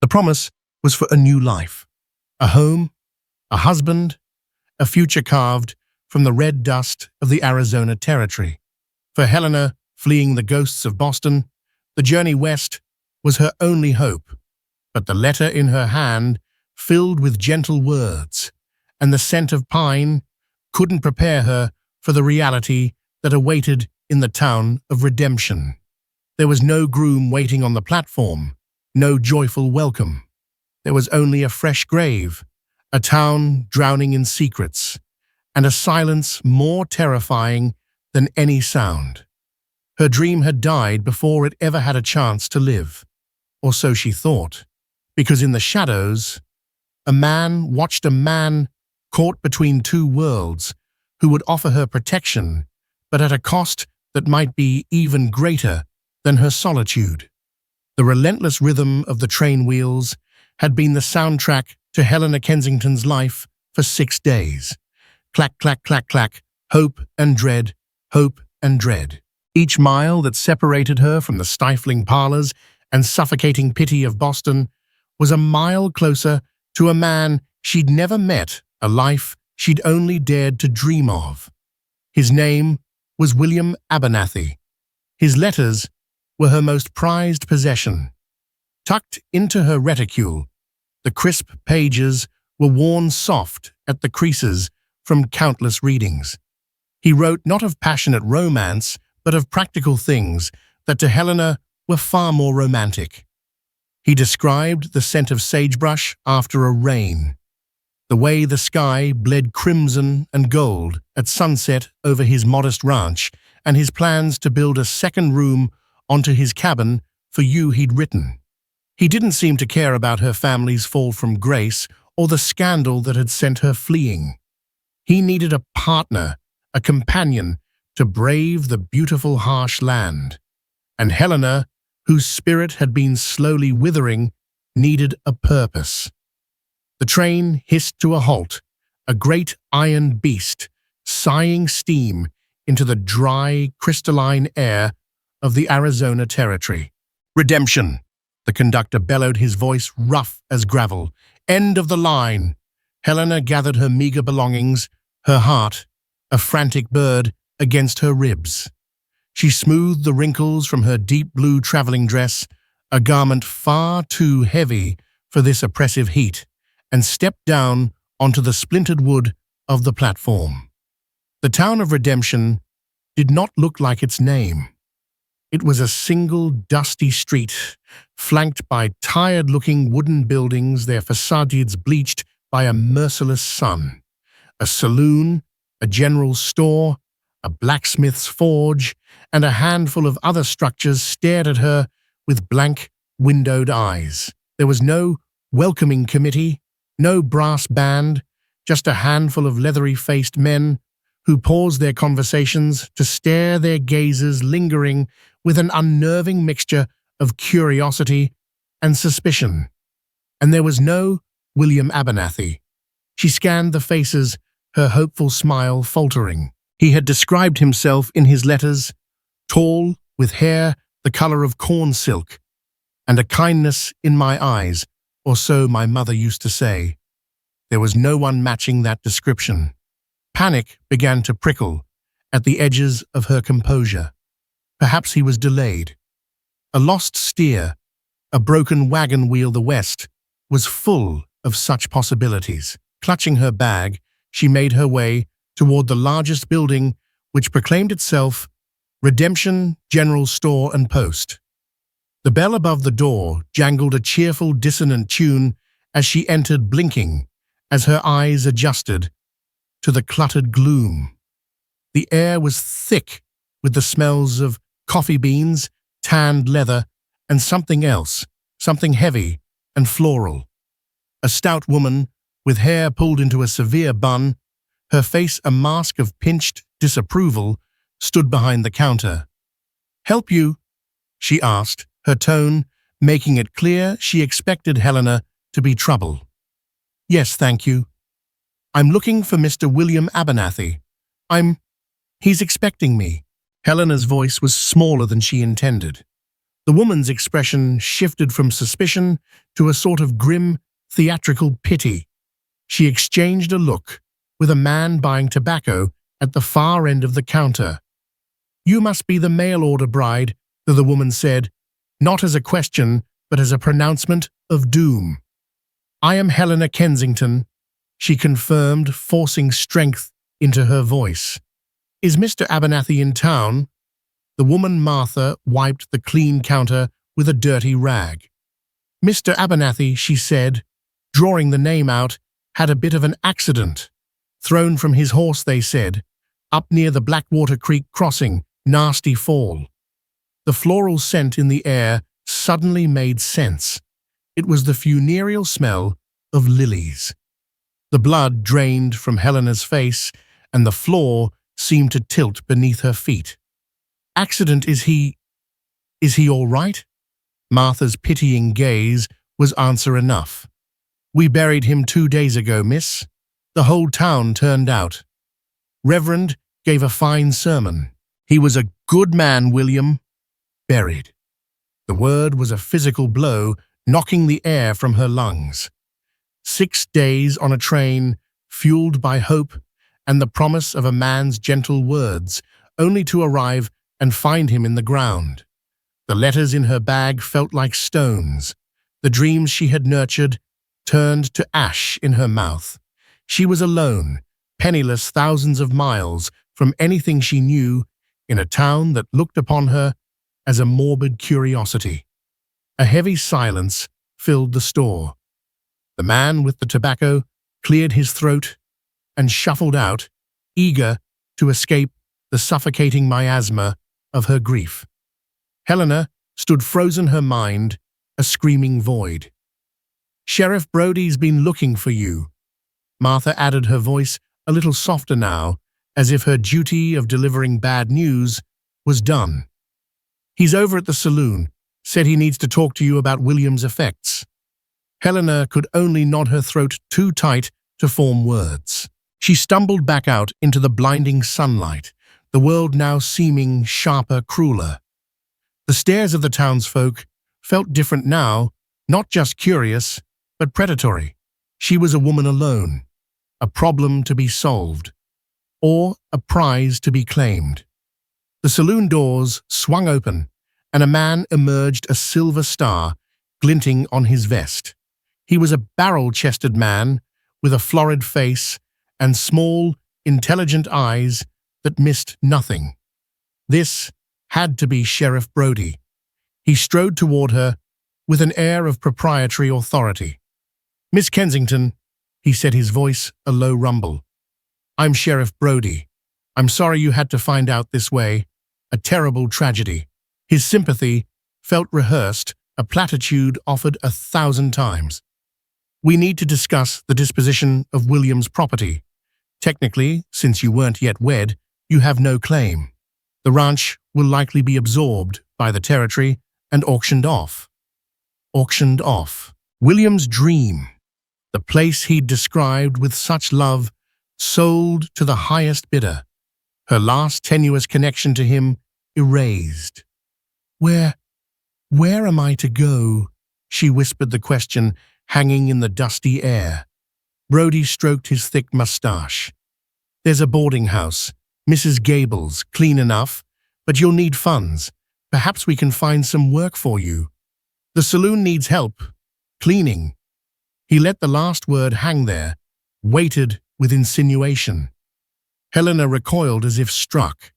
The promise was for a new life, a home, a husband, a future carved from the red dust of the Arizona Territory. For Helena, fleeing the ghosts of Boston, the journey west was her only hope. But the letter in her hand, filled with gentle words, and the scent of pine, couldn't prepare her for the reality that awaited in the town of redemption. There was no groom waiting on the platform, no joyful welcome. There was only a fresh grave, a town drowning in secrets, and a silence more terrifying than any sound. Her dream had died before it ever had a chance to live, or so she thought, because in the shadows, a man watched a man caught between two worlds who would offer her protection, but at a cost that might be even greater than her solitude. The relentless rhythm of the train wheels had been the soundtrack to Helena Kensington's life for 6 days. Clack, clack, clack, clack, hope and dread, hope and dread. Each mile that separated her from the stifling parlors and suffocating pity of Boston was a mile closer to a man she'd never met, a life she'd only dared to dream of. His name was William Abernathy. His letters were her most prized possession. Tucked into her reticule, the crisp pages were worn soft at the creases from countless readings. He wrote not of passionate romance, but of practical things that to Helena were far more romantic. He described the scent of sagebrush after a rain, the way the sky bled crimson and gold at sunset over his modest ranch, and his plans to build a second room onto his cabin for you he'd written. He didn't seem to care about her family's fall from grace or the scandal that had sent her fleeing. He needed a partner, a companion, to brave the beautiful, harsh land. And Helena, whose spirit had been slowly withering, needed a purpose. The train hissed to a halt, a great iron beast, sighing steam into the dry, crystalline air of the Arizona Territory. Redemption! The conductor bellowed, his voice rough as gravel. End of the line! Helena gathered her meager belongings, her heart, a frantic bird, against her ribs. She smoothed the wrinkles from her deep blue traveling dress, a garment far too heavy for this oppressive heat, and stepped down onto the splintered wood of the platform. The town of Redemption did not look like its name. It was a single dusty street, flanked by tired-looking wooden buildings, their facades bleached by a merciless sun. A saloon, a general store, a blacksmith's forge, and a handful of other structures stared at her with blank, windowed eyes. There was no welcoming committee, no brass band, just a handful of leathery-faced men who paused their conversations to stare, their gazes lingering with an unnerving mixture of curiosity and suspicion. And there was no William Abernathy. She scanned the faces, her hopeful smile faltering. He had described himself in his letters, tall, with hair the color of corn silk, and a kindness in my eyes, or so my mother used to say. There was no one matching that description. Panic began to prickle at the edges of her composure. Perhaps he was delayed. A lost steer, a broken wagon wheel, the West was full of such possibilities. Clutching her bag, she made her way toward the largest building which proclaimed itself Redemption General Store and Post. The bell above the door jangled a cheerful, dissonant tune as she entered, blinking as her eyes adjusted to the cluttered gloom. The air was thick with the smells of coffee beans, tanned leather, and something else, something heavy and floral. A stout woman, with hair pulled into a severe bun, her face a mask of pinched disapproval, stood behind the counter. "Help you?" she asked, her tone making it clear she expected Helena to be trouble. "Yes, thank you. I'm looking for Mr. William Abernathy. He's expecting me." Helena's voice was smaller than she intended. The woman's expression shifted from suspicion to a sort of grim, theatrical pity. She exchanged a look with a man buying tobacco at the far end of the counter. "You must be the mail-order bride," the woman said, not as a question, but as a pronouncement of doom. "I am Helena Kensington," she confirmed, forcing strength into her voice. "Is Mr. Abernathy in town?" The woman Martha wiped the clean counter with a dirty rag. "Mr. Abernathy," she said, drawing the name out, "had a bit of an accident. Thrown from his horse, they said, up near the Blackwater Creek crossing. Nasty fall." The floral scent in the air suddenly made sense. It was the funereal smell of lilies. The blood drained from Helena's face, and the floor seemed to tilt beneath her feet. "Accident, is he all right?" Martha's pitying gaze was answer enough. "We buried him 2 days ago, miss. The whole town turned out. Reverend gave a fine sermon. He was a good man, William." Buried. The word was a physical blow, knocking the air from her lungs. 6 days on a train, fueled by hope and the promise of a man's gentle words, only to arrive and find him in the ground. The letters in her bag felt like stones. The dreams she had nurtured turned to ash in her mouth. She was alone, penniless thousands of miles from anything she knew, in a town that looked upon her as a morbid curiosity. A heavy silence filled the store. The man with the tobacco cleared his throat and shuffled out, eager to escape the suffocating miasma of her grief. Helena stood frozen, her mind a screaming void. "Sheriff Brody's been looking for you." Martha added, her voice a little softer now, as if her duty of delivering bad news was done. "He's over at the saloon. Said he needs to talk to you about William's effects." Helena could only nod her throat too tight to form words. She stumbled back out into the blinding sunlight, the world now seeming sharper, crueler. The stares of the townsfolk felt different now, not just curious, but predatory. She was a woman alone, a problem to be solved, or a prize to be claimed. The saloon doors swung open, and a man emerged, a silver star glinting on his vest. He was a barrel-chested man with a florid face and small, intelligent eyes that missed nothing. This had to be Sheriff Brody. He strode toward her with an air of proprietary authority. "Miss Kensington," he said, his voice a low rumble. "I'm Sheriff Brody. I'm sorry you had to find out this way. A terrible tragedy." His sympathy felt rehearsed, a platitude offered 1,000 times. "We need to discuss the disposition of William's property. Technically, since you weren't yet wed, you have no claim. The ranch will likely be absorbed by the territory and auctioned off." Auctioned off. William's dream. The place he'd described with such love, sold to the highest bidder. Her last tenuous connection to him erased. Where am I to go?" she whispered, the question hanging in the dusty air. Brody stroked his thick mustache. "There's a boarding house, Mrs. Gable's, clean enough, but you'll need funds. Perhaps we can find some work for you. The saloon needs help. Cleaning." He let the last word hang there, weighted with insinuation. Helena recoiled as if struck.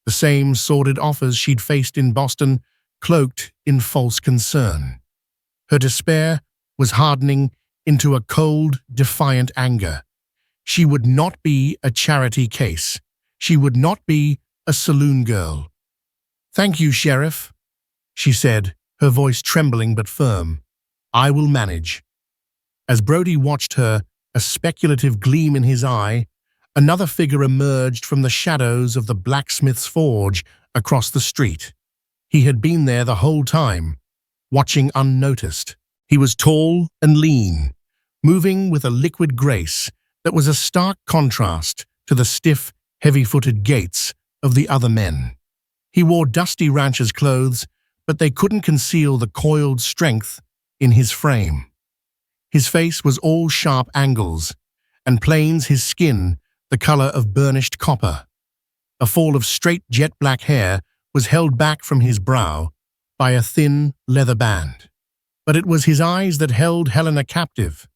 The same sordid offers she'd faced in Boston, cloaked in false concern. Her despair was hardening into a cold, defiant anger. She would not be a charity case. She would not be a saloon girl. "Thank you, Sheriff," she said, her voice trembling but firm. "I will manage." As Brody watched her, a speculative gleam in his eye, another figure emerged from the shadows of the blacksmith's forge across the street. He had been there the whole time, watching unnoticed. He was tall and lean, moving with a liquid grace that was a stark contrast to the stiff, heavy-footed gaits of the other men. He wore dusty rancher's clothes, but they couldn't conceal the coiled strength in his frame. His face was all sharp angles, and plains his skin the color of burnished copper. A fall of straight jet-black hair was held back from his brow by a thin leather band. But it was his eyes that held Helena captive.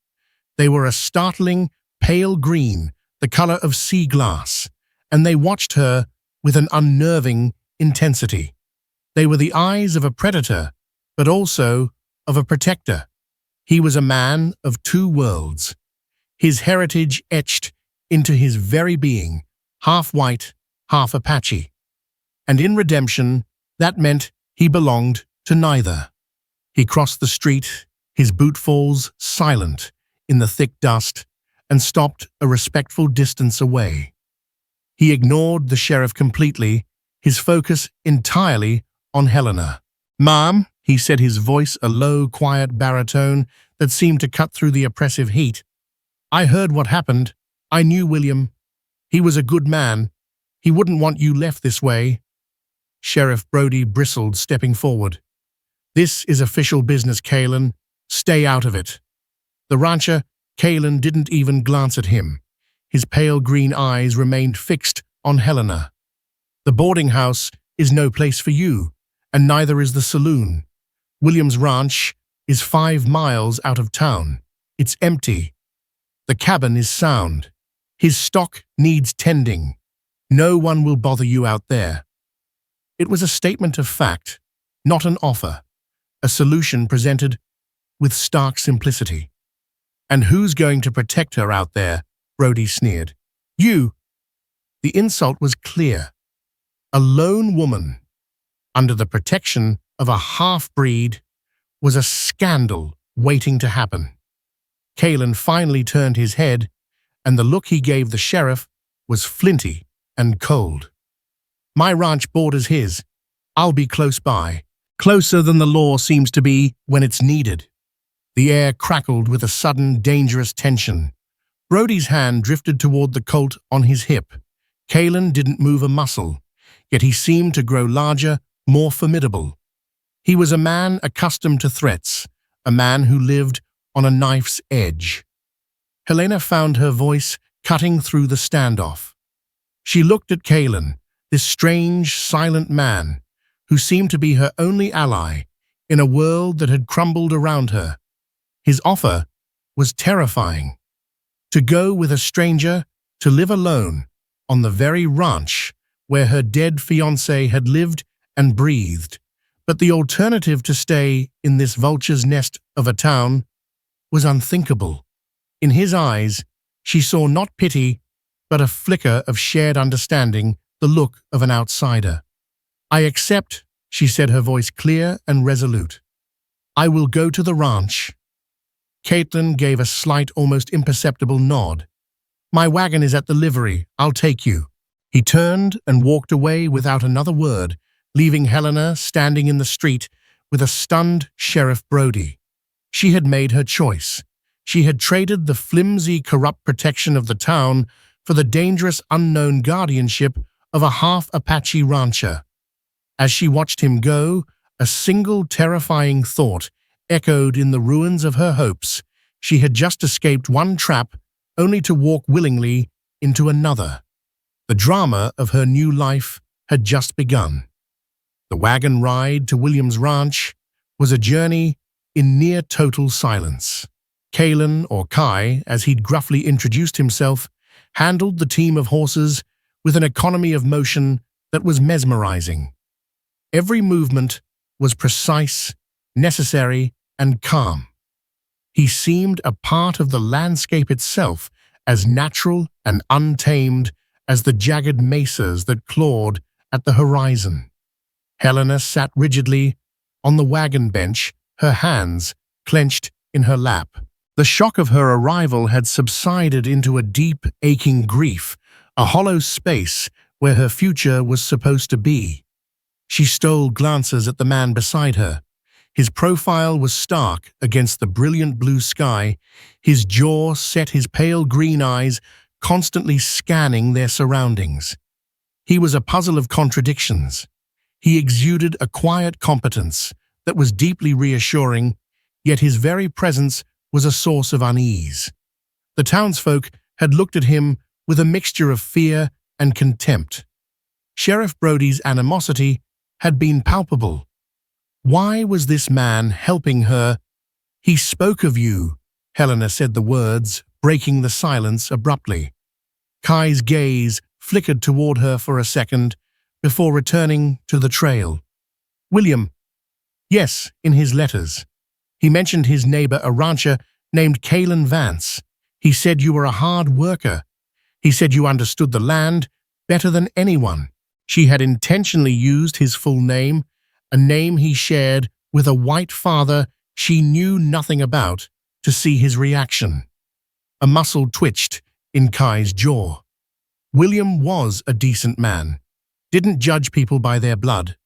They were a startling, pale green, the color of sea glass, and they watched her with an unnerving intensity. They were the eyes of a predator, but also of a protector. He was a man of two worlds, his heritage etched into his very being, half white, half Apache. And in redemption, that meant he belonged to neither. He crossed the street, his bootfalls silent in the thick dust, and stopped a respectful distance away. He ignored the sheriff completely, his focus entirely on Helena. "Ma'am," he said, his voice a low, quiet baritone that seemed to cut through the oppressive heat. "I heard what happened. I knew William. He was a good man. He wouldn't want you left this way." Sheriff Brody bristled, stepping forward. "This is official business, Kaelen. Stay out of it." The rancher, Kaelen, didn't even glance at him. His pale green eyes remained fixed on Helena. "The boarding house is no place for you, and neither is the saloon. William's ranch is 5 miles out of town. It's empty. The cabin is sound. His stock needs tending. No one will bother you out there." It was a statement of fact, not an offer, a solution presented with stark simplicity. "And who's going to protect her out there?" Brody sneered. "You." The insult was clear. A lone woman, under the protection of a half-breed, was a scandal waiting to happen. Kaelen finally turned his head, and the look he gave the sheriff was flinty and cold. "My ranch borders his. I'll be close by, closer than the law seems to be when it's needed." The air crackled with a sudden, dangerous tension. Brody's hand drifted toward the Colt on his hip. Kaelen didn't move a muscle, yet he seemed to grow larger, more formidable. He was a man accustomed to threats, a man who lived on a knife's edge. Helena found her voice cutting through the standoff. She looked at Kaelen, this strange, silent man, who seemed to be her only ally in a world that had crumbled around her. His offer was terrifying. To go with a stranger, to live alone, on the very ranch where her dead fiancé had lived and breathed. But the alternative, to stay in this vulture's nest of a town, was unthinkable. In his eyes, she saw not pity, but a flicker of shared understanding, the look of an outsider. "I accept," she said, her voice clear and resolute. "I will go to the ranch." Kaelen gave a slight, almost imperceptible nod. "My wagon is at the livery. I'll take you." He turned and walked away without another word, leaving Helena standing in the street with a stunned Sheriff Brody. She had made her choice. She had traded the flimsy, corrupt protection of the town for the dangerous, unknown guardianship of a half-Apache rancher. As she watched him go, a single terrifying thought echoed in the ruins of her hopes. She had just escaped one trap, only to walk willingly into another. The drama of her new life had just begun. The wagon ride to William's ranch was a journey in near total silence. Kaelen, or Kai, as he'd gruffly introduced himself, handled the team of horses with an economy of motion that was mesmerizing. Every movement was precise, necessary, and calm. He seemed a part of the landscape itself, as natural and untamed as the jagged mesas that clawed at the horizon. Helena sat rigidly on the wagon bench, her hands clenched in her lap. The shock of her arrival had subsided into a deep, aching grief, a hollow space where her future was supposed to be. She stole glances at the man beside her. His profile was stark against the brilliant blue sky, his jaw set, his pale green eyes constantly scanning their surroundings. He was a puzzle of contradictions. He exuded a quiet competence that was deeply reassuring, yet his very presence was a source of unease. The townsfolk had looked at him with a mixture of fear and contempt. Sheriff Brody's animosity had been palpable. Why was this man helping her? "He spoke of you," Helena said the words, breaking the silence abruptly. Kai's gaze flickered toward her for a second before returning to the trail. "William." "Yes, in his letters. He mentioned his neighbor, a rancher named Kaelen Vance. He said you were a hard worker. He said you understood the land better than anyone." She had intentionally used his full name, a name he shared with a white father she knew nothing about, to see his reaction. A muscle twitched in Kai's jaw. William was a decent man, didn't judge people by their blood.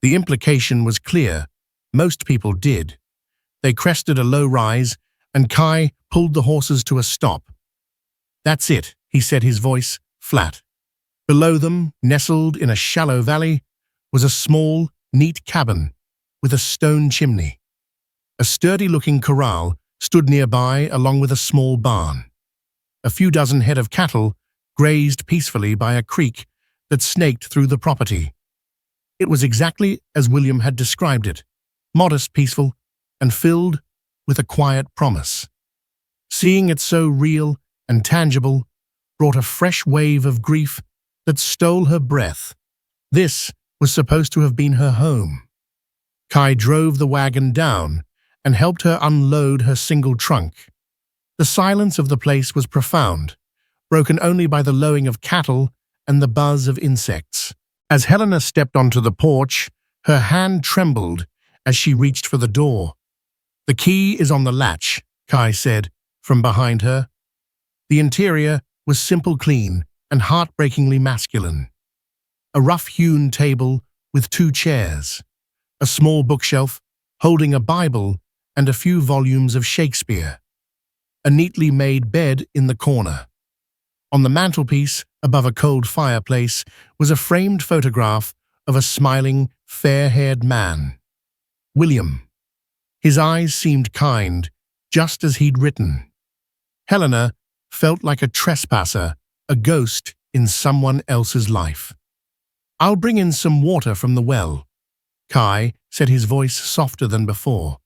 The implication was clear. Most people did. They crested a low rise, and Kai pulled the horses to a stop. "That's it," he said, his voice flat. Below them, nestled in a shallow valley, was a small, neat cabin with a stone chimney. A sturdy-looking corral stood nearby along with a small barn. A few dozen head of cattle grazed peacefully by a creek that snaked through the property. It was exactly as William had described it, modest, peaceful, and filled with a quiet promise. Seeing it so real and tangible brought a fresh wave of grief that stole her breath. This was supposed to have been her home. Kai drove the wagon down and helped her unload her single trunk. The silence of the place was profound, broken only by the lowing of cattle and the buzz of insects. As Helena stepped onto the porch, her hand trembled as she reached for the door. "The key is on the latch," Kai said from behind her. The interior was simple, clean, and heartbreakingly masculine. A rough-hewn table with 2 chairs, a small bookshelf holding a Bible and a few volumes of Shakespeare, a neatly made bed in the corner. On the mantelpiece, above a cold fireplace, was a framed photograph of a smiling, fair-haired man. William. His eyes seemed kind, just as he'd written. Helena felt like a trespasser, a ghost in someone else's life. "I'll bring in some water from the well," Kai said, his voice softer than before.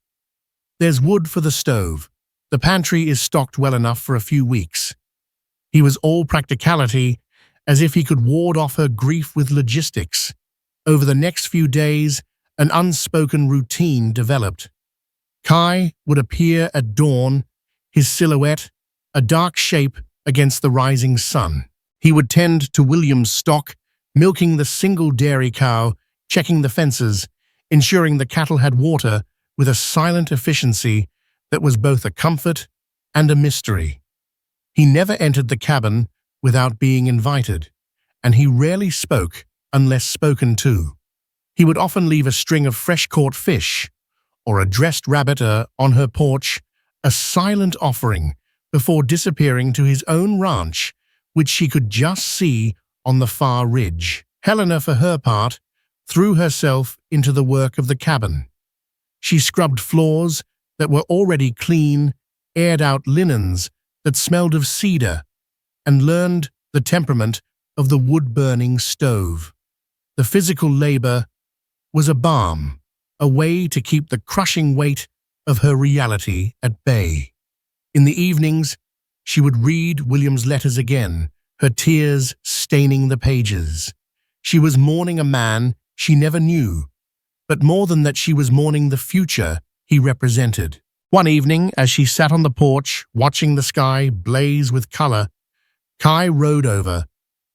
"There's wood for the stove. The pantry is stocked well enough for a few weeks." He was all practicality, as if he could ward off her grief with logistics. Over the next few days, an unspoken routine developed. Kai would appear at dawn, his silhouette a dark shape against the rising sun. He would tend to William's stock, milking the single dairy cow, checking the fences, ensuring the cattle had water with a silent efficiency that was both a comfort and a mystery. He never entered the cabin without being invited, and he rarely spoke unless spoken to. He would often leave a string of fresh-caught fish or a dressed rabbit on her porch, a silent offering, before disappearing to his own ranch, which she could just see on the far ridge. Helena, for her part, threw herself into the work of the cabin. She scrubbed floors that were already clean, aired out linens that smelled of cedar, and learned the temperament of the wood-burning stove. The physical labor was a balm, a way to keep the crushing weight of her reality at bay. In the evenings, she would read William's letters again, her tears staining the pages. She was mourning a man she never knew, but more than that, she was mourning the future he represented. One evening, as she sat on the porch, watching the sky blaze with color, Kai rode over,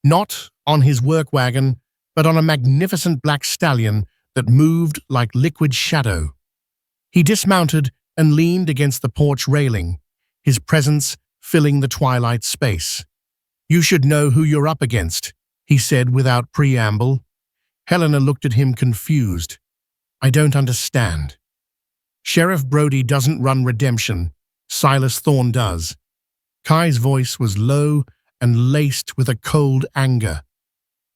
not on his work wagon, but on a magnificent black stallion that moved like liquid shadow. He dismounted and leaned against the porch railing, his presence filling the twilight space. "You should know who you're up against," he said without preamble. Helena looked at him confused. "I don't understand." "Sheriff Brody doesn't run redemption. Silas Thorne does." Kai's voice was low and laced with a cold anger.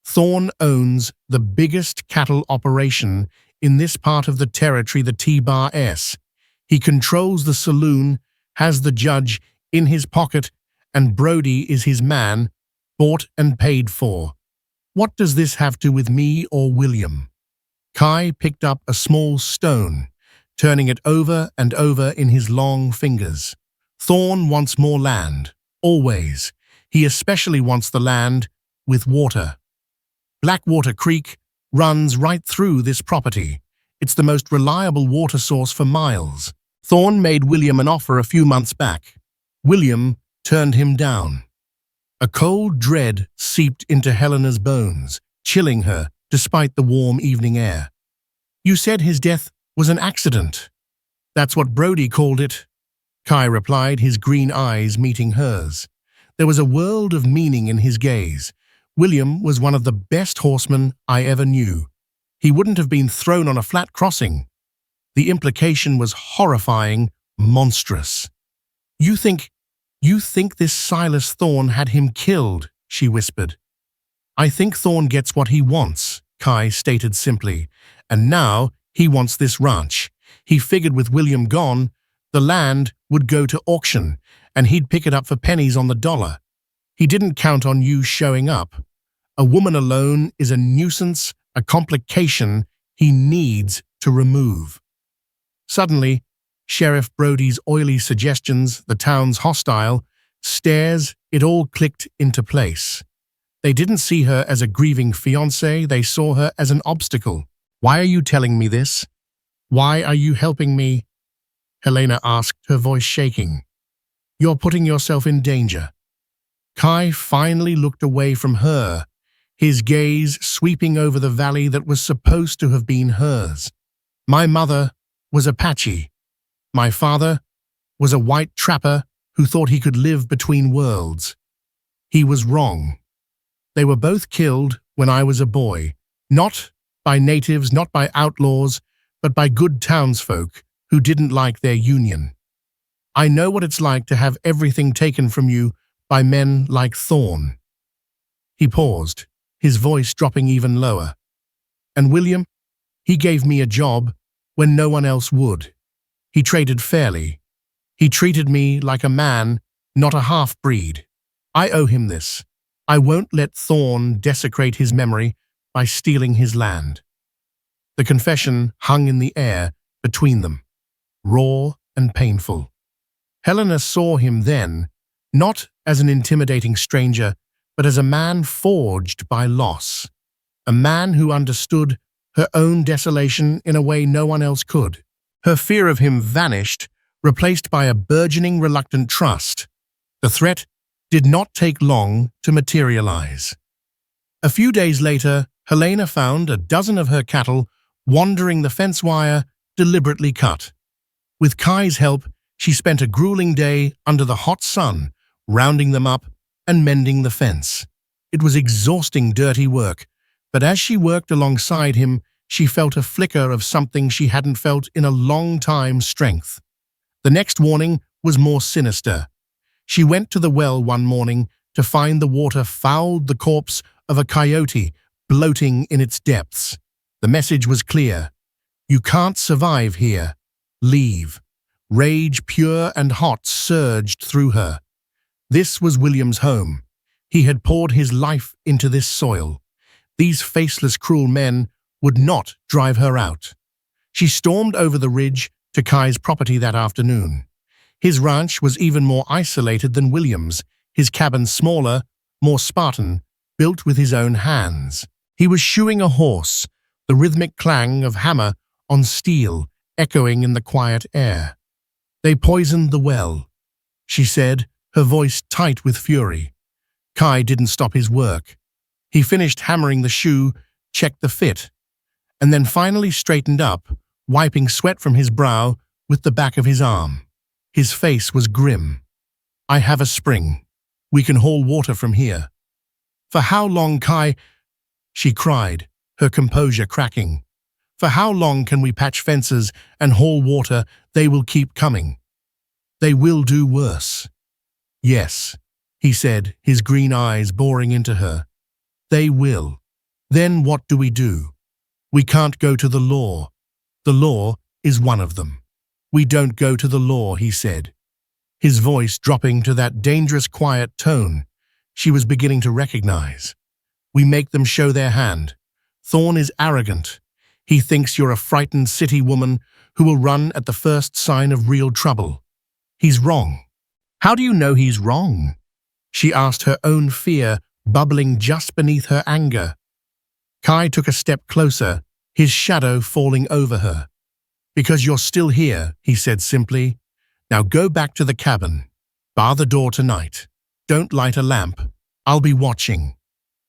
Thorn owns the biggest cattle operation in this part of the territory, the T-S. He controls the saloon, has the judge in his pocket, and Brody is his man, bought and paid for. What does this have to do with me or William? Kai picked up a small stone, turning it over and over in his long fingers. Thorn wants more land, always. He especially wants the land with water. Blackwater Creek runs right through this property. It's the most reliable water source for miles. Thorn made William an offer a few months back. William turned him down. A cold dread seeped into Helena's bones, chilling her despite the warm evening air. You said his death was an accident. That's what Brody called it, Kai replied, his green eyes meeting hers. There was a world of meaning in his gaze. William was one of the best horsemen I ever knew. He wouldn't have been thrown on a flat crossing. The implication was horrifying, monstrous. You think this Silas Thorn had him killed, she whispered. I think Thorn gets what he wants, Kai stated simply, and now he wants this ranch. He figured with William gone, the land would go to auction, and he'd pick it up for pennies on the dollar. He didn't count on you showing up. A woman alone is a nuisance, a complication he needs to remove. Suddenly, Sheriff Brody's oily suggestions, the town's hostile, stares, it all clicked into place. They didn't see her as a grieving fiancée, they saw her as an obstacle. Why are you telling me this? Why are you helping me? Helena asked, her voice shaking. You're putting yourself in danger. Kai finally looked away from her, his gaze sweeping over the valley that was supposed to have been hers. My mother was Apache. My father was a white trapper who thought he could live between worlds. He was wrong. They were both killed when I was a boy, not by natives, not by outlaws, but by good townsfolk who didn't like their union. I know what it's like to have everything taken from you by men like Thorn. He paused, his voice dropping even lower. And William, he gave me a job when no one else would. He traded fairly. He treated me like a man, not a half-breed. I owe him this. I won't let Thorn desecrate his memory by stealing his land. The confession hung in the air between them, raw and painful. Helena saw him then, not as an intimidating stranger, but as a man forged by loss, a man who understood her own desolation in a way no one else could. Her fear of him vanished, replaced by a burgeoning reluctant trust. The threat did not take long to materialize. A few days later, Helena found a dozen of her cattle wandering the fence wire deliberately cut. With Kai's help, she spent a grueling day under the hot sun, rounding them up and mending the fence. It was exhausting, dirty work, but as she worked alongside him, she felt a flicker of something she hadn't felt in a long time: strength. The next warning was more sinister. She went to the well one morning to find the water fouled the corpse of a coyote bloating in its depths. The message was clear. You can't survive here. Leave. Rage, pure and hot, surged through her. This was William's home. He had poured his life into this soil. These faceless, cruel men would not drive her out. She stormed over the ridge to Kai's property that afternoon. His ranch was even more isolated than William's, his cabin smaller, more Spartan, built with his own hands. He was shoeing a horse, the rhythmic clang of hammer on steel echoing in the quiet air. They poisoned the well, she said, her voice tight with fury. Kai didn't stop his work. He finished hammering the shoe, checked the fit, and then finally straightened up, wiping sweat from his brow with the back of his arm. His face was grim. I have a spring. We can haul water from here. For how long, Kai? She cried, her composure cracking. For how long can we patch fences and haul water? They will keep coming. They will do worse. Yes, he said, his green eyes boring into her. They will. Then what do we do? We can't go to the law. The law is one of them. We don't go to the law, he said, his voice dropping to that dangerous quiet tone she was beginning to recognize. We make them show their hand. Thorn is arrogant. He thinks you're a frightened city woman who will run at the first sign of real trouble. He's wrong. How do you know he's wrong? She asked, her own fear bubbling just beneath her anger. Kai took a step closer, his shadow falling over her. Because you're still here, he said simply. Now go back to the cabin. Bar the door tonight. Don't light a lamp. I'll be watching.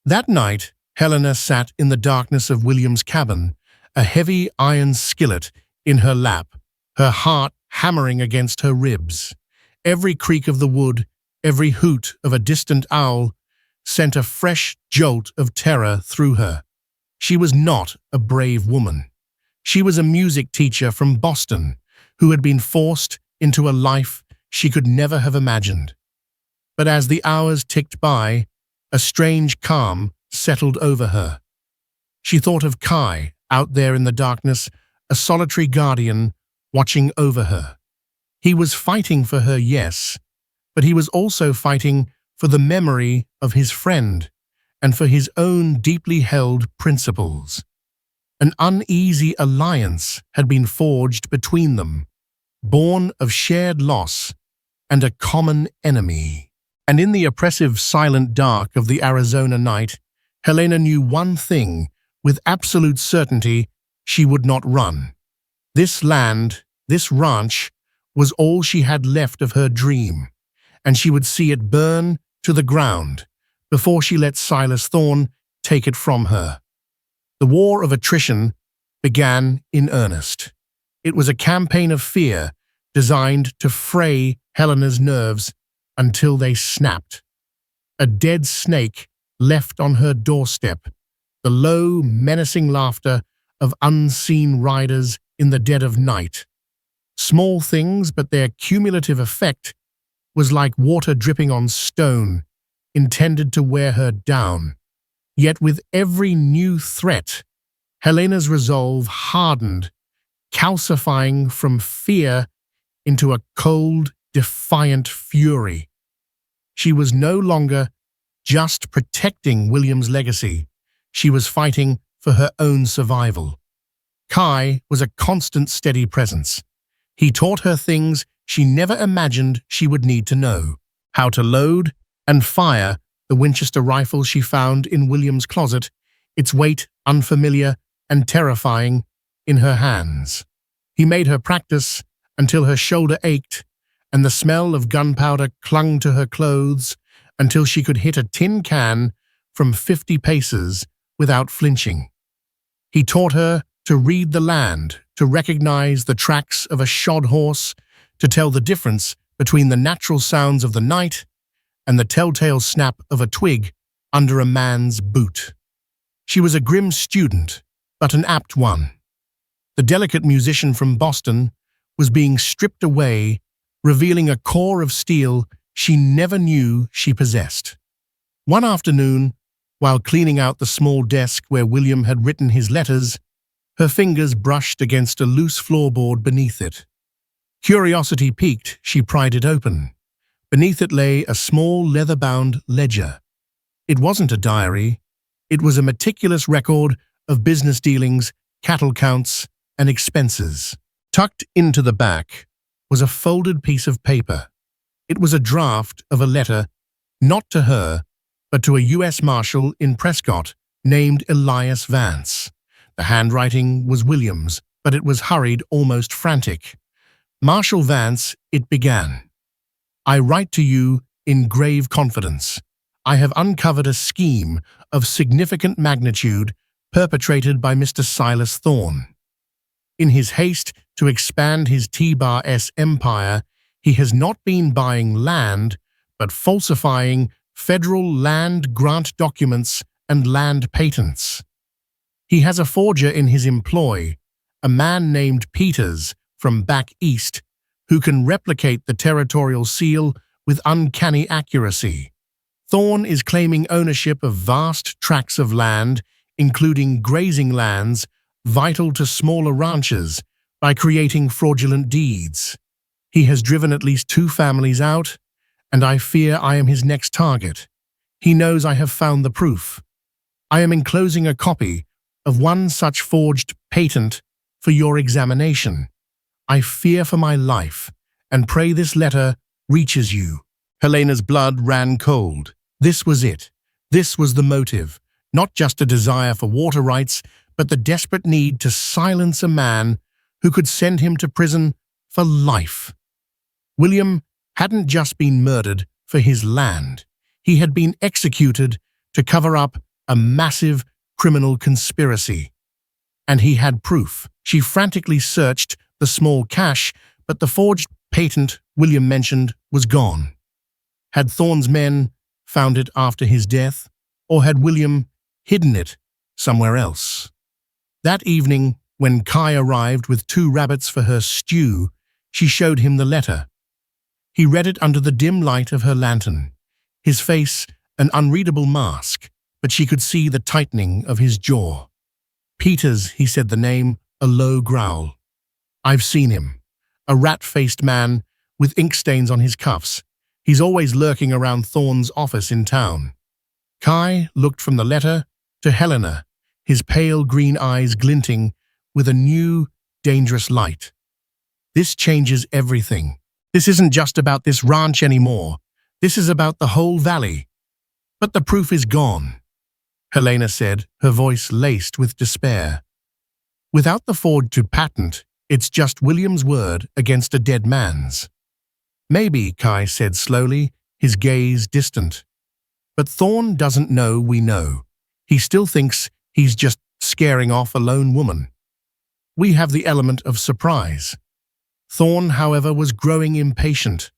That night, Helena sat in the darkness of William's cabin, a heavy iron skillet in her lap, her heart hammering against her ribs. Every creak of the wood, every hoot of a distant owl, sent a fresh jolt of terror through her. She was not a brave woman. She was a music teacher from Boston who had been forced into a life she could never have imagined. But as the hours ticked by, a strange calm settled over her. She thought of Kai out there in the darkness, a solitary guardian watching over her. He was fighting for her, yes, but he was also fighting for the memory of his friend and for his own deeply held principles. An uneasy alliance had been forged between them, born of shared loss and a common enemy. And in the oppressive silent dark of the Arizona night, Helena knew one thing with absolute certainty: she would not run. This land, this ranch, was all she had left of her dream, and she would see it burn to the ground before she let Silas Thorne take it from her. The war of attrition began in earnest. It was a campaign of fear designed to fray Helena's nerves until they snapped. A dead snake left on her doorstep, the low, menacing laughter of unseen riders in the dead of night. Small things, but their cumulative effect was like water dripping on stone, intended to wear her down. Yet with every new threat, Helena's resolve hardened, calcifying from fear into a cold, defiant fury. She was no longer just protecting William's legacy. She was fighting for her own survival. Kai was a constant, steady presence. He taught her things she never imagined she would need to know: how to load and fire the Winchester rifle she found in William's closet, its weight unfamiliar and terrifying in her hands. He made her practice until her shoulder ached and the smell of gunpowder clung to her clothes until she could hit a tin can from 50 paces without flinching. He taught her to read the land, to recognize the tracks of a shod horse, to tell the difference between the natural sounds of the night and the telltale snap of a twig under a man's boot. She was a grim student, but an apt one. The delicate musician from Boston was being stripped away, revealing a core of steel she never knew she possessed. One afternoon, while cleaning out the small desk where William had written his letters, her fingers brushed against a loose floorboard beneath it. Curiosity piqued, she pried it open. Beneath it lay a small leather-bound ledger. It wasn't a diary. It was a meticulous record of business dealings, cattle counts, and expenses. Tucked into the back was a folded piece of paper. It was a draft of a letter, not to her, but to a U.S. Marshal in Prescott named Kaelen Vance. The handwriting was William's, but it was hurried, almost frantic. Marshal Vance, it began. I write to you in grave confidence. I have uncovered a scheme of significant magnitude perpetrated by Mr. Silas Thorne. In his haste to expand his T-S empire, he has not been buying land, but falsifying federal land grant documents and land patents. He has a forger in his employ, a man named Peters from back east, who can replicate the territorial seal with uncanny accuracy. Thorne is claiming ownership of vast tracts of land, including grazing lands vital to smaller ranches, by creating fraudulent deeds. He has driven at least 2 families out, and I fear I am his next target. He knows I have found the proof. I am enclosing a copy of one such forged patent for your examination. I fear for my life, and pray this letter reaches you." Helena's blood ran cold. This was it. This was the motive. Not just a desire for water rights, but the desperate need to silence a man who could send him to prison for life. William hadn't just been murdered for his land. He had been executed to cover up a massive criminal conspiracy. And he had proof. She frantically searched the small cache, but the forged patent William mentioned was gone. Had Thorne's men found it after his death, or had William hidden it somewhere else? That evening, when Kai arrived with 2 rabbits for her stew, she showed him the letter. He read it under the dim light of her lantern, his face an unreadable mask, but she could see the tightening of his jaw. "Peters," he said the name, a low growl. "I've seen him. A rat-faced man with ink stains on his cuffs. He's always lurking around Thorne's office in town." Kai looked from the letter to Helena, his pale green eyes glinting with a new, dangerous light. "This changes everything. This isn't just about this ranch anymore. This is about the whole valley." "But the proof is gone," Helena said, her voice laced with despair. "Without the forged patent, it's just William's word against a dead man's." "Maybe," Kai said slowly, his gaze distant. "But Thorne doesn't know we know. He still thinks he's just scaring off a lone woman. We have the element of surprise." Thorne, however, was growing impatient.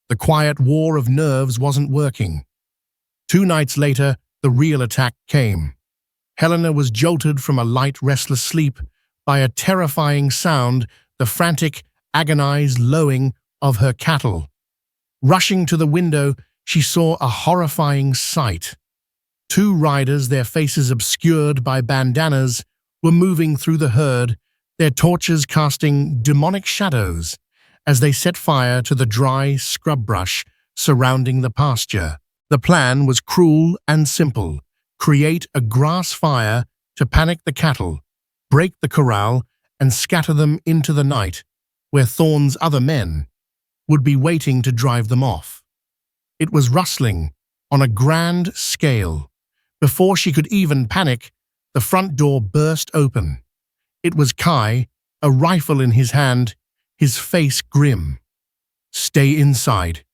The quiet war of nerves wasn't working. 2 nights later, the real attack came. Helena was jolted from a light, restless sleep by a terrifying sound, the frantic, agonized lowing of her cattle. Rushing to the window, she saw a horrifying sight. 2 riders, their faces obscured by bandanas, were moving through the herd, their torches casting demonic shadows as they set fire to the dry scrub brush surrounding the pasture. The plan was cruel and simple: create a grass fire to panic the cattle, break the corral, and scatter them into the night, where Thorne's other men would be waiting to drive them off. It was rustling on a grand scale. Before she could even panic, the front door burst open. It was Kai, a rifle in his hand, his face grim. "Stay inside.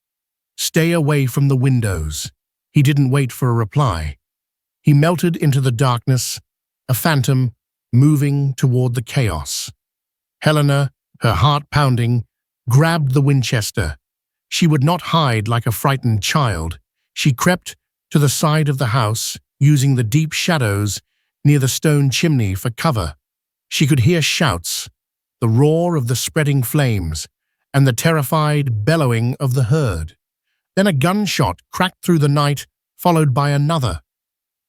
Stay away from the windows." He didn't wait for a reply. He melted into the darkness, a phantom moving toward the chaos. Helena, her heart pounding, grabbed the Winchester. She would not hide like a frightened child. She crept to the side of the house, using the deep shadows near the stone chimney for cover. She could hear shouts, the roar of the spreading flames, and the terrified bellowing of the herd. Then a gunshot cracked through the night, followed by another.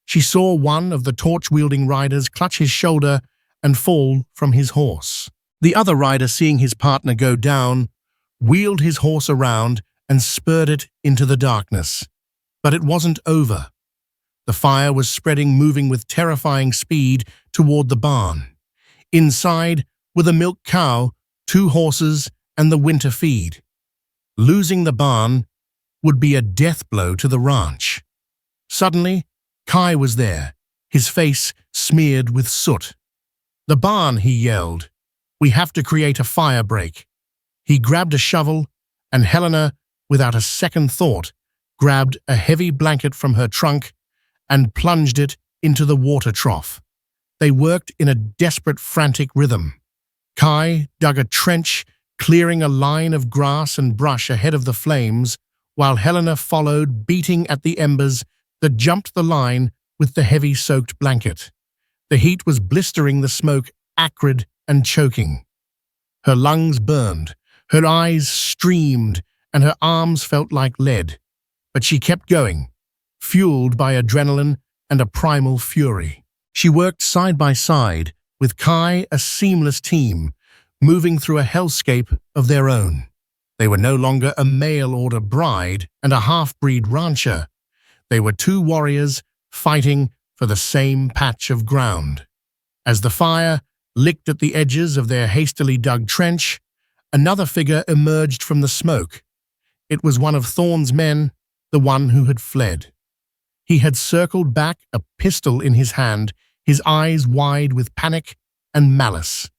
She saw one of the torch-wielding riders clutch his shoulder and fall from his horse. The other rider, seeing his partner go down, wheeled his horse around and spurred it into the darkness. But it wasn't over. The fire was spreading, moving with terrifying speed toward the barn. Inside were the milk cow, 2 horses, and the winter feed. Losing the barn would be a death blow to the ranch. Suddenly, Kai was there, his face smeared with soot. "The barn," he yelled. "We have to create a fire break." He grabbed a shovel, and Helena, without a second thought, grabbed a heavy blanket from her trunk and plunged it into the water trough. They worked in a desperate, frantic rhythm. Kai dug a trench, clearing a line of grass and brush ahead of the flames, while Helena followed, beating at the embers that jumped the line with the heavy soaked blanket. The heat was blistering, the smoke acrid and choking. Her lungs burned, her eyes streamed, and her arms felt like lead. But she kept going, fueled by adrenaline and a primal fury. She worked side by side with Kai, a seamless team, moving through a hellscape of their own. They were no longer a mail-order bride and a half-breed rancher. They were two warriors fighting for the same patch of ground. As the fire licked at the edges of their hastily dug trench, another figure emerged from the smoke. It was one of Thorne's men, the one who had fled. He had circled back, a pistol in his hand, his eyes wide with panic and malice.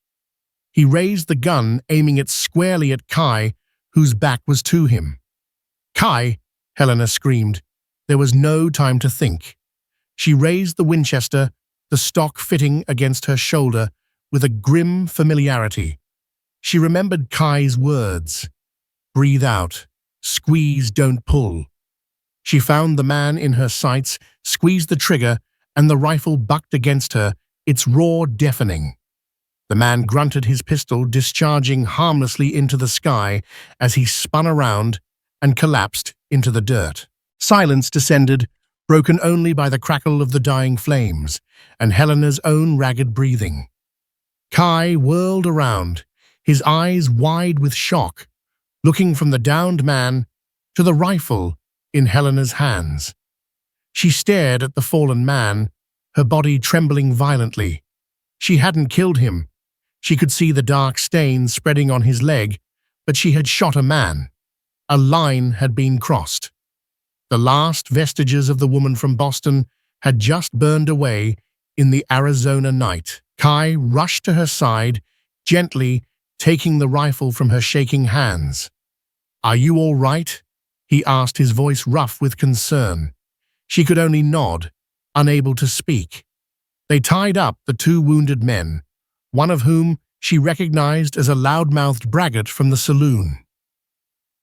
He raised the gun, aiming it squarely at Kai, whose back was to him. "Kai!" Helena screamed. There was no time to think. She raised the Winchester, the stock fitting against her shoulder, with a grim familiarity. She remembered Kai's words. "Breathe out. Squeeze, don't pull." She found the man in her sights, squeezed the trigger, and the rifle bucked against her, its roar deafening. The man grunted his pistol, discharging harmlessly into the sky as he spun around and collapsed into the dirt. Silence descended, broken only by the crackle of the dying flames and Helena's own ragged breathing. Kai whirled around, his eyes wide with shock, looking from the downed man to the rifle in Helena's hands. She stared at the fallen man, her body trembling violently. She hadn't killed him. She could see the dark stains spreading on his leg, but she had shot a man. A line had been crossed. The last vestiges of the woman from Boston had just burned away in the Arizona night. Kai rushed to her side, gently taking the rifle from her shaking hands. "Are you all right?" he asked, his voice rough with concern. She could only nod, unable to speak. They tied up the two wounded men, one of whom she recognized as a loud-mouthed braggart from the saloon.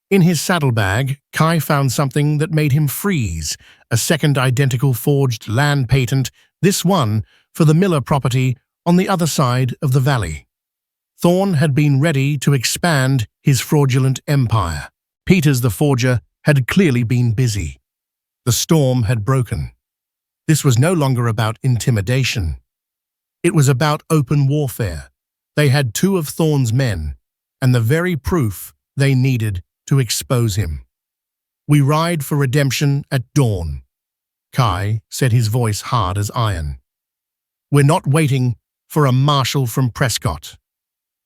In his saddlebag, Kai found something that made him freeze, a second identical forged land patent, this one for the Miller property on the other side of the valley. Thorne had been ready to expand his fraudulent empire. Peters the forger had clearly been busy. The storm had broken. This was no longer about intimidation. It was about open warfare. They had two of Thorne's men, and the very proof they needed to expose him. "We ride for redemption at dawn," Kai said, his voice hard as iron. "We're not waiting for a marshal from Prescott.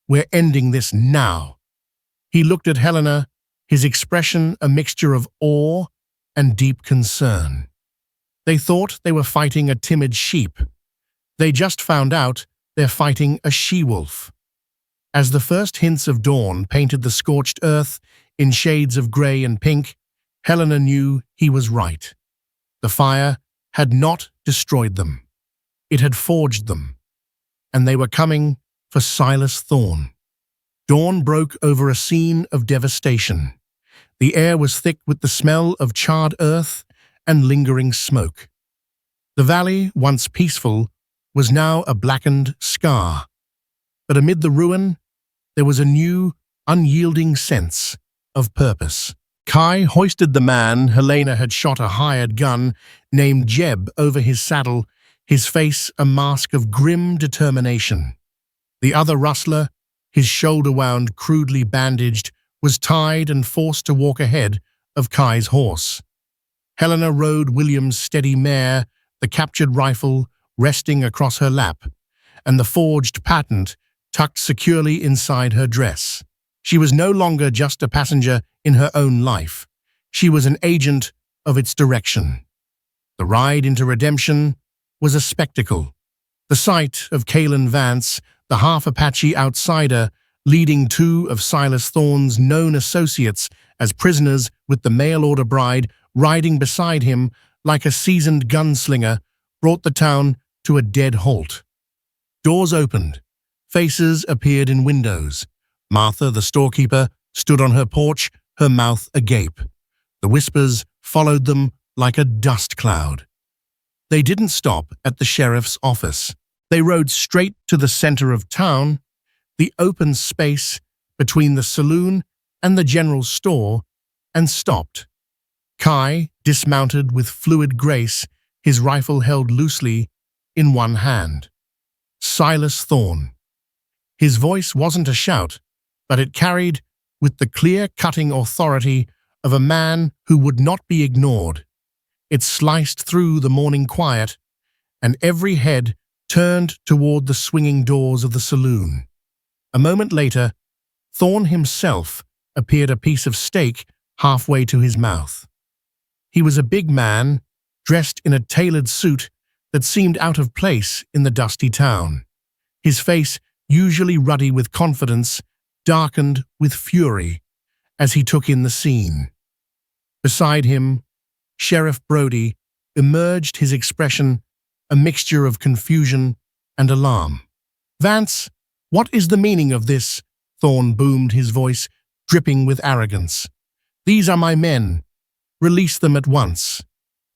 We're ending this now." He looked at Helena, his expression a mixture of awe and deep concern. They thought they were fighting a timid sheep. They just found out they're fighting a she-wolf. As the first hints of dawn painted the scorched earth in shades of grey and pink, Helena knew he was right. The fire had not destroyed them. It had forged them. And they were coming for Silas Thorne. Dawn broke over a scene of devastation. The air was thick with the smell of charred earth and lingering smoke. The valley, once peaceful, was now a blackened scar. But amid the ruin, there was a new, unyielding sense of purpose. Kai hoisted the man Helena had shot, a hired gun named Jeb, over his saddle, his face a mask of grim determination. The other rustler, his shoulder wound crudely bandaged, was tied and forced to walk ahead of Kai's horse. Helena rode William's steady mare, the captured rifle resting across her lap, and the forged patent tucked securely inside her dress. She was no longer just a passenger in her own life. She was an agent of its direction. The ride into redemption was a spectacle. The sight of Kaelen Vance, the half-Apache outsider, leading two of Silas Thorne's known associates as prisoners, with the mail-order bride riding beside him like a seasoned gunslinger, brought the town to a dead halt. Doors opened. Faces appeared in windows. Martha, the storekeeper, stood on her porch, her mouth agape. The whispers followed them like a dust cloud. They didn't stop at the sheriff's office. They rode straight to the center of town, the open space between the saloon and the general store, and stopped. Kai dismounted with fluid grace, his rifle held loosely in one hand. Silas Thorne. His voice wasn't a shout, but it carried with the clear-cutting authority of a man who would not be ignored. It sliced through the morning quiet, and every head turned toward the swinging doors of the saloon. A moment later, Thorne himself appeared, a piece of steak halfway to his mouth. He was a big man, dressed in a tailored suit that seemed out of place in the dusty town. His face, usually ruddy with confidence, darkened with fury as he took in the scene. Beside him, Sheriff Brody emerged, his expression a mixture of confusion and alarm. "Vance, what is the meaning of this?" Thorne boomed, his voice dripping with arrogance. "These are my men. Release them at once."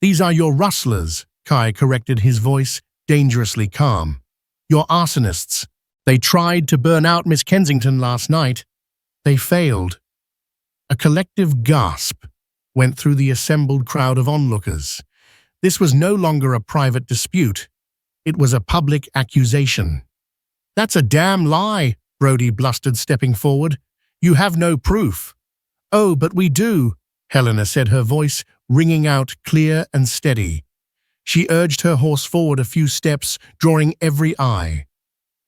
"These are your rustlers," Kai corrected, his voice dangerously calm. "Your arsonists. They tried to burn out Miss Kensington last night. They failed." A collective gasp went through the assembled crowd of onlookers. This was no longer a private dispute. It was a public accusation. "That's a damn lie," Brody blustered, stepping forward. "You have no proof." "Oh, but we do," Helena said, her voice ringing out clear and steady. She urged her horse forward a few steps, drawing every eye.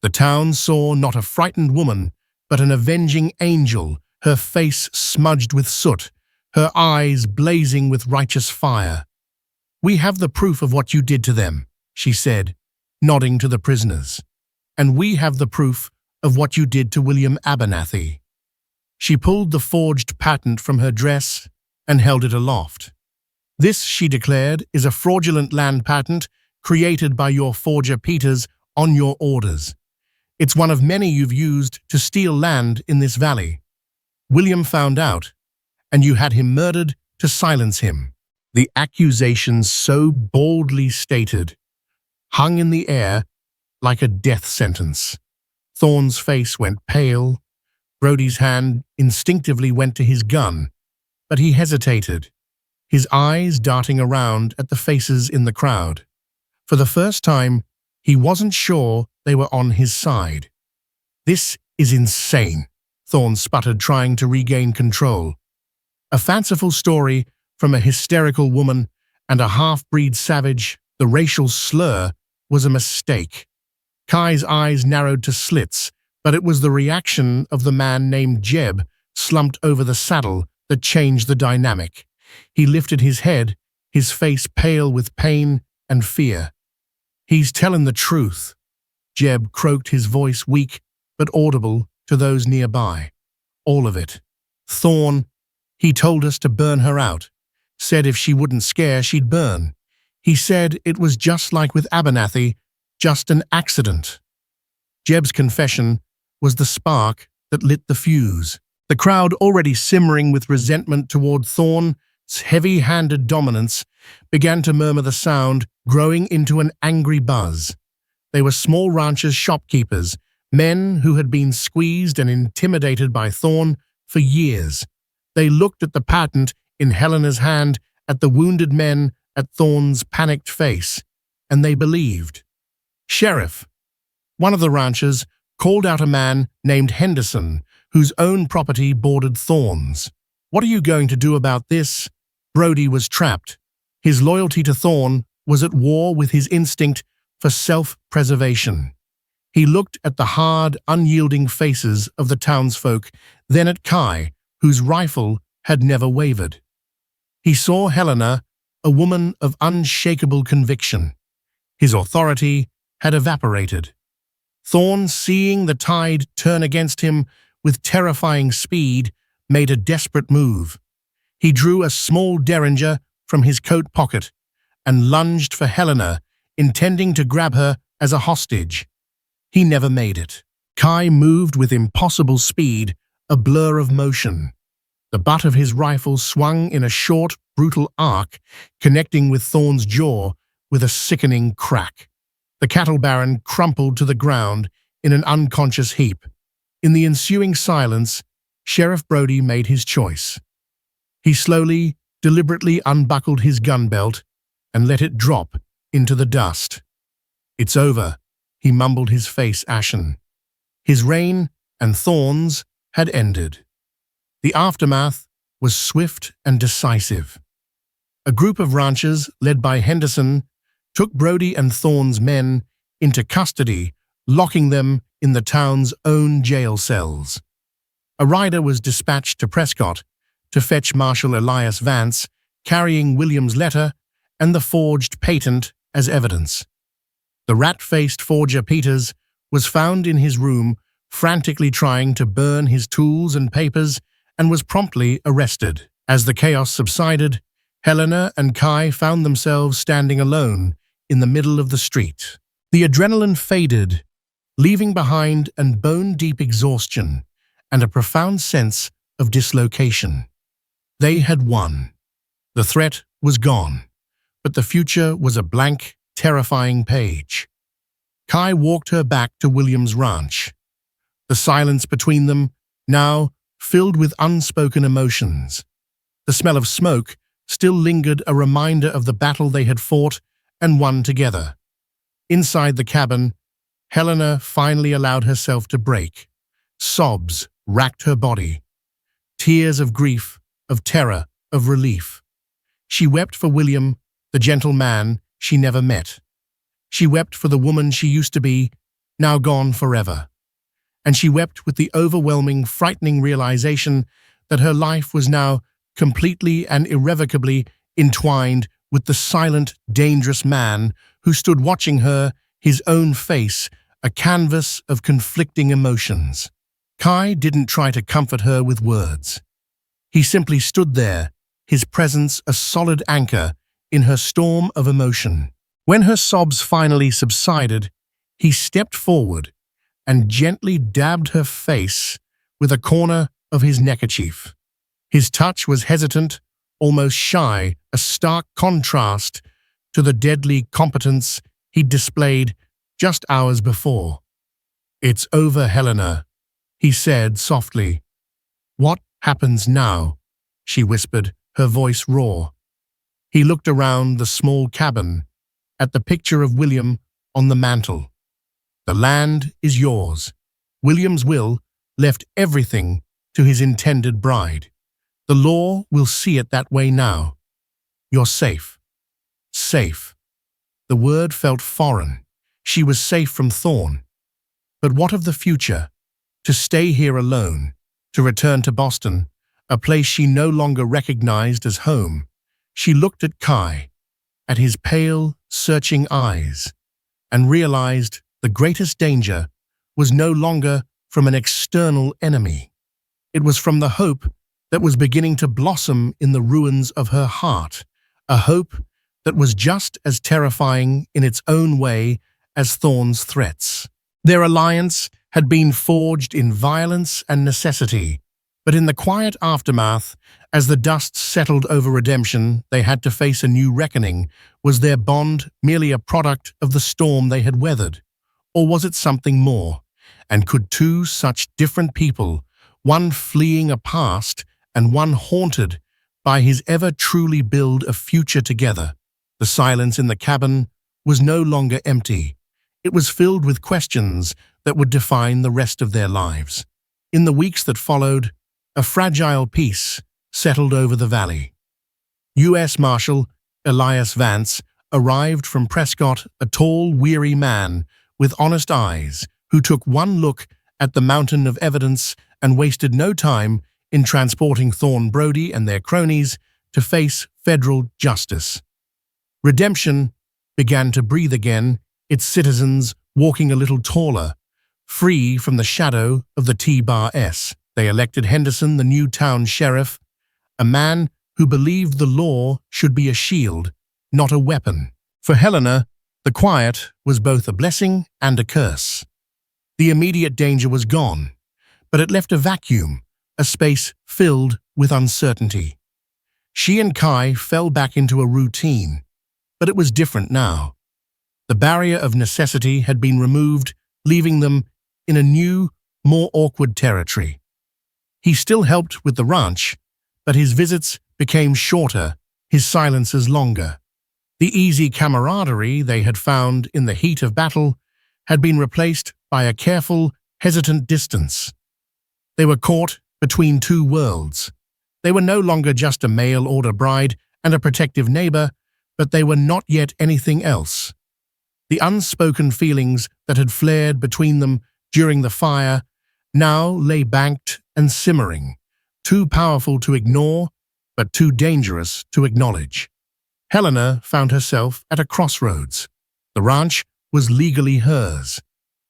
The town saw not a frightened woman, but an avenging angel, her face smudged with soot, her eyes blazing with righteous fire. "We have the proof of what you did to them," she said, nodding to the prisoners. "And we have the proof of what you did to William Abernathy." She pulled the forged patent from her dress and held it aloft. "This," she declared, "is a fraudulent land patent created by your forger Peters on your orders. It's one of many you've used to steal land in this valley. William found out, and you had him murdered to silence him." The accusations, so boldly stated, hung in the air like a death sentence. Thorne's face went pale. Brody's hand instinctively went to his gun, but he hesitated, his eyes darting around at the faces in the crowd. For the first time, he wasn't sure they were on his side. "This is insane," Thorne sputtered, trying to regain control. "A fanciful story from a hysterical woman and a half-breed savage. The racial slur was a mistake." Kai's eyes narrowed to slits, but it was the reaction of the man named Jeb, slumped over the saddle, that changed the dynamic. He lifted his head, his face pale with pain and fear. "He's telling the truth," Jeb croaked, his voice weak but audible to those nearby. "All of it. Thorne, he told us to burn her out. Said if she wouldn't scare, she'd burn. He said it was just like with Abernathy, just an accident." Jeb's confession was the spark that lit the fuse. The crowd, already simmering with resentment toward Thorne's heavy-handed dominance, began to murmur, the sound growing into an angry buzz. They were small ranchers, shopkeepers, men who had been squeezed and intimidated by Thorne for years. They looked at the patent in Helena's hand, at the wounded men, at Thorne's panicked face, and they believed. "Sheriff," one of the ranchers called out a man named Henderson, whose own property bordered Thorne's. "What are you going to do about this?" Brody was trapped. His loyalty to Thorne was at war with his instinct for self-preservation. He looked at the hard, unyielding faces of the townsfolk, then at Kai, whose rifle had never wavered. He saw Helena, a woman of unshakable conviction. His authority had evaporated. Thorne, seeing the tide turn against him with terrifying speed, made a desperate move. He drew a small derringer from his coat pocket and lunged for Helena, intending to grab her as a hostage. He never made it. Kai moved with impossible speed, a blur of motion. The butt of his rifle swung in a short, brutal arc, connecting with Thorne's jaw with a sickening crack. The cattle baron crumpled to the ground in an unconscious heap. In the ensuing silence, Sheriff Brody made his choice. He slowly, deliberately unbuckled his gun belt and let it drop into the dust. It's over, he mumbled, his face ashen. His reign and thorns had ended. The aftermath was swift and decisive. A group of ranchers, led by Henderson, took Brody and Thorne's men into custody, locking them in the town's own jail cells. A rider was dispatched to Prescott to fetch Marshal Elias Vance, carrying William's letter and the forged patent as evidence. The rat-faced forger Peters was found in his room, frantically trying to burn his tools and papers, and was promptly arrested. As the chaos subsided, Helena and Kai found themselves standing alone in the middle of the street. The adrenaline faded, leaving behind an bone-deep exhaustion and a profound sense of dislocation. They had won. The threat was gone, but the future was a blank, terrifying page. Kai walked her back to William's ranch. The silence between them, now filled with unspoken emotions. The smell of smoke still lingered, a reminder of the battle they had fought and won together. Inside the cabin, Helena finally allowed herself to break. Sobs racked her body. Tears of grief, of terror, of relief. She wept for William, the gentle man she never met. She wept for the woman she used to be, now gone forever. And she wept with the overwhelming, frightening realization that her life was now completely and irrevocably entwined with the silent, dangerous man who stood watching her, his own face, a canvas of conflicting emotions. Kai didn't try to comfort her with words. He simply stood there, his presence a solid anchor in her storm of emotion. When her sobs finally subsided, he stepped forward and gently dabbed her face with a corner of his neckerchief. His touch was hesitant, almost shy, a stark contrast to the deadly competence he'd displayed just hours before. "It's over, Helena," he said softly. "What happens now?" she whispered, her voice raw. He looked around the small cabin, at the picture of William on the mantel. "The land is yours." William's will left everything to his intended bride. "The law will see it that way now. You're safe." Safe. The word felt foreign. She was safe from Thorne. But what of the future? To stay here alone, to return to Boston, a place she no longer recognized as home. She looked at Kai, at his pale, searching eyes, and realized the greatest danger was no longer from an external enemy. It was from the hope that was beginning to blossom in the ruins of her heart, a hope that was just as terrifying in its own way as Thorne's threats. Their alliance had been forged in violence and necessity, but in the quiet aftermath, as the dust settled over redemption, they had to face a new reckoning. Was their bond merely a product of the storm they had weathered? Or was it something more? And could two such different people, one fleeing a past and one haunted by his ever truly build a future together? The silence in the cabin was no longer empty. It was filled with questions that would define the rest of their lives. In the weeks that followed, a fragile peace settled over the valley. U.S. Marshal Elias Vance arrived from Prescott, a tall, weary man with honest eyes who took one look at the mountain of evidence and wasted no time in transporting Thorne, Brody and their cronies to face federal justice. Redemption began to breathe again, its citizens walking a little taller, free from the shadow of the T-S. They elected Henderson the new town sheriff, a man who believed the law should be a shield, not a weapon. For Helena, the quiet was both a blessing and a curse. The immediate danger was gone, but it left a vacuum, a space filled with uncertainty. She and Kai fell back into a routine, but it was different now. The barrier of necessity had been removed, leaving them in a new, more awkward territory. He still helped with the ranch, but his visits became shorter, his silences longer. The easy camaraderie they had found in the heat of battle had been replaced by a careful, hesitant distance. They were caught between two worlds. They were no longer just a mail-order bride and a protective neighbor, but they were not yet anything else. The unspoken feelings that had flared between them during the fire now lay banked and simmering, too powerful to ignore, but too dangerous to acknowledge. Helena found herself at a crossroads. The ranch was legally hers.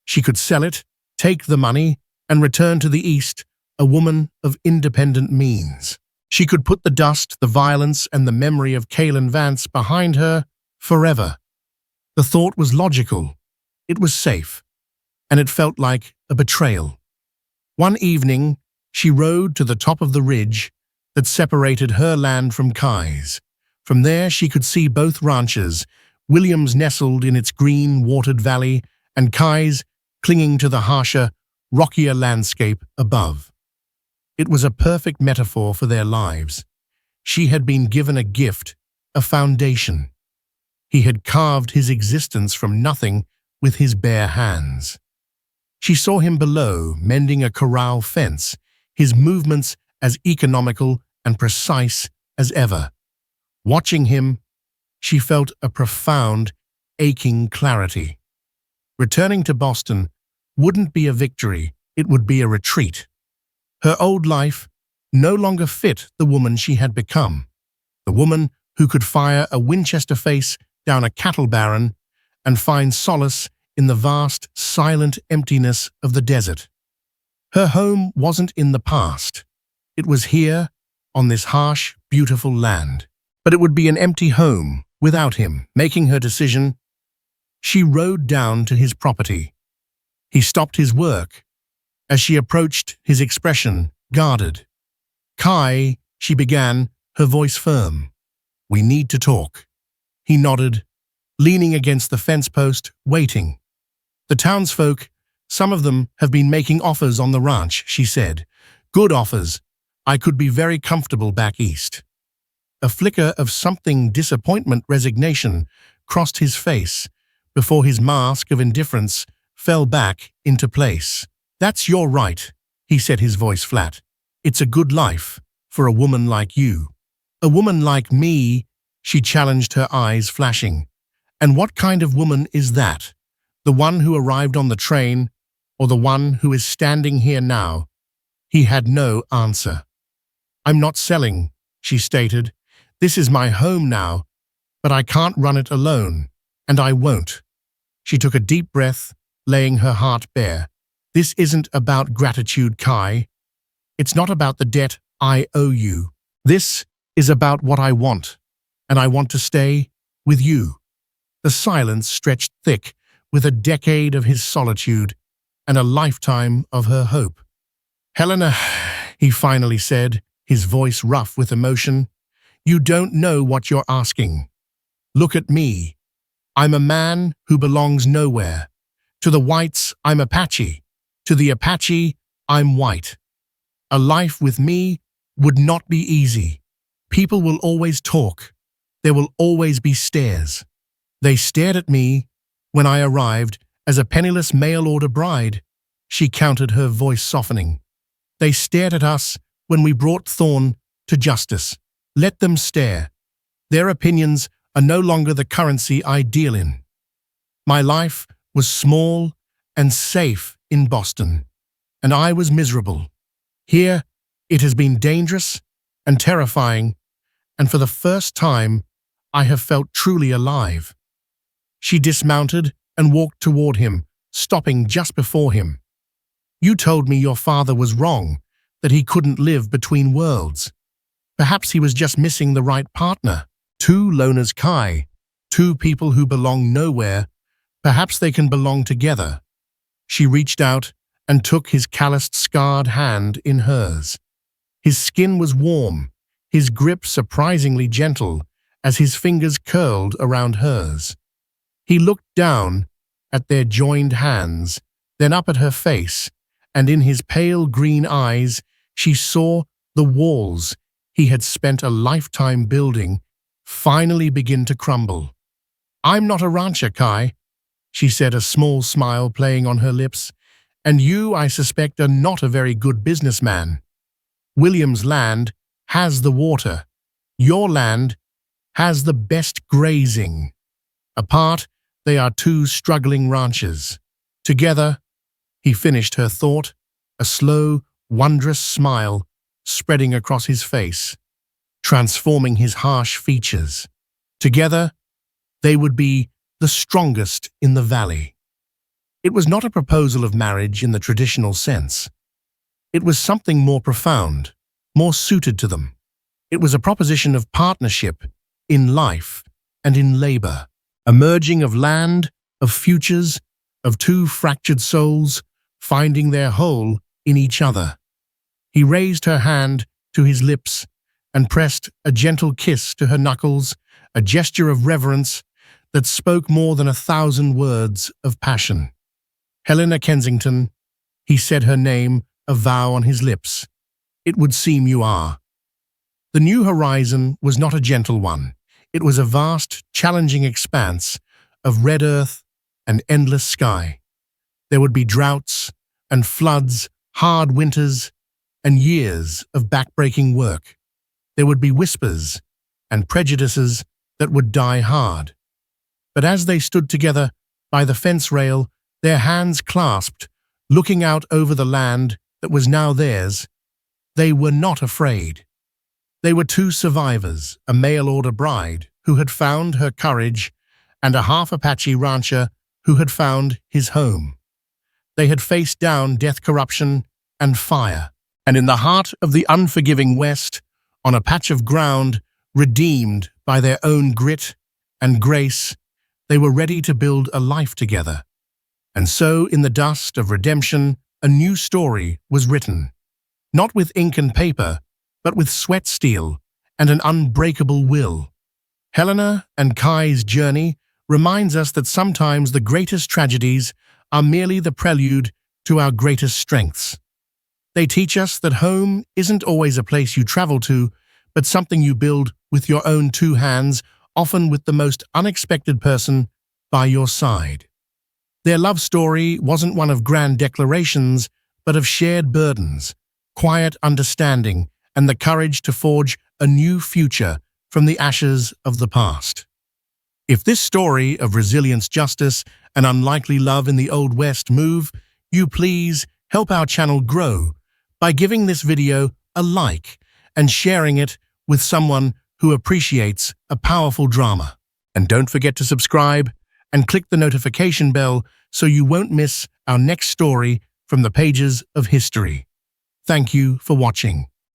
She could sell it, take the money, and return to the east, a woman of independent means. She could put the dust, the violence, and the memory of Kaelen Vance behind her forever. The thought was logical. It was safe. And it felt like a betrayal. One evening, she rode to the top of the ridge that separated her land from Kai's. From there, she could see both ranches, William's nestled in its green, watered valley, and Kai's clinging to the harsher, rockier landscape above. It was a perfect metaphor for their lives. She had been given a gift, a foundation. He had carved his existence from nothing with his bare hands. She saw him below, mending a corral fence, his movements as economical and precise as ever. Watching him, she felt a profound, aching clarity. Returning to Boston wouldn't be a victory, it would be a retreat. Her old life no longer fit the woman she had become, the woman who could fire a Winchester face down a cattle barren and find solace in the vast, silent emptiness of the desert. Her home wasn't in the past. It was here, on this harsh, beautiful land. But it would be an empty home without him. Making her decision, she rode down to his property. He stopped his work. As she approached, his expression guarded. "Kai," she began, her voice firm. "We need to talk." He nodded, leaning against the fence post, waiting. "The townsfolk, some of them have been making offers on the ranch," she said. "Good offers. I could be very comfortable back east." A flicker of something disappointment, resignation, crossed his face before his mask of indifference fell back into place. "That's your right," he said, his voice flat. "It's a good life for a woman like you." "A woman like me?" she challenged, her eyes flashing. "And what kind of woman is that? The one who arrived on the train, or the one who is standing here now?" He had no answer. "I'm not selling," she stated. "This is my home now, but I can't run it alone, and I won't." She took a deep breath, laying her heart bare. "This isn't about gratitude, Kai. It's not about the debt I owe you. This is about what I want, and I want to stay with you." The silence stretched thick with a decade of his solitude and a lifetime of her hope. "Helena," he finally said, his voice rough with emotion, "you don't know what you're asking. Look at me. I'm a man who belongs nowhere. To the whites, I'm Apache. To the Apache, I'm white. A life with me would not be easy. People will always talk. There will always be stares. They stared at me when I arrived as a penniless mail-order bride," she countered, her voice softening. "They stared at us when we brought Thorn to justice. Let them stare. Their opinions are no longer the currency I deal in. My life was small and safe in Boston, and I was miserable. Here, it has been dangerous and terrifying, and for the first time, I have felt truly alive." She dismounted and walked toward him, stopping just before him. "You told me your father was wrong, that he couldn't live between worlds. Perhaps he was just missing the right partner. Two loners, Kai. Two people who belong nowhere. Perhaps they can belong together." She reached out and took his calloused, scarred hand in hers. His skin was warm, his grip surprisingly gentle as his fingers curled around hers. He looked down at their joined hands, then up at her face, and in his pale green eyes she saw the walls he had spent a lifetime building finally begin to crumble. I'm not a rancher, Kai, she said, a small smile playing on her lips. And you, I suspect, are not a very good businessman. William's land has the water. Your land has the best grazing. Apart, they are two struggling ranchers. Together, he finished her thought, a slow, wondrous smile spreading across his face, transforming his harsh features. Together, they would be the strongest in the valley. It was not a proposal of marriage in the traditional sense. It was something more profound, more suited to them. It was a proposition of partnership in life and in labor, a merging of land, of futures, of two fractured souls finding their whole in each other. He raised her hand to his lips and pressed a gentle kiss to her knuckles, a gesture of reverence that spoke more than 1,000 words of passion. Helena Kensington, he said her name, a vow on his lips. It would seem you are. The new horizon was not a gentle one. It was a vast, challenging expanse of red earth and endless sky. There would be droughts and floods, hard winters, and years of backbreaking work. There would be whispers and prejudices that would die hard. But as they stood together by the fence rail, their hands clasped, looking out over the land that was now theirs, they were not afraid. They were two survivors, a mail-order bride who had found her courage and a half-Apache rancher who had found his home. They had faced down death, corruption, and fire, and in the heart of the unforgiving West, on a patch of ground redeemed by their own grit and grace, they were ready to build a life together. And so, in the dust of redemption, a new story was written, not with ink and paper, but with sweat steel and an unbreakable will. Helena and Kai's journey reminds us that sometimes the greatest tragedies are merely the prelude to our greatest strengths. They teach us that home isn't always a place you travel to, but something you build with your own two hands, often with the most unexpected person by your side. Their love story wasn't one of grand declarations, but of shared burdens, quiet understanding, and the courage to forge a new future from the ashes of the past. If this story of resilience, justice, and unlikely love in the Old West move you, please help our channel grow by giving this video a like and sharing it with someone who appreciates a powerful drama. And don't forget to subscribe and click the notification bell so you won't miss our next story from the pages of history. Thank you for watching.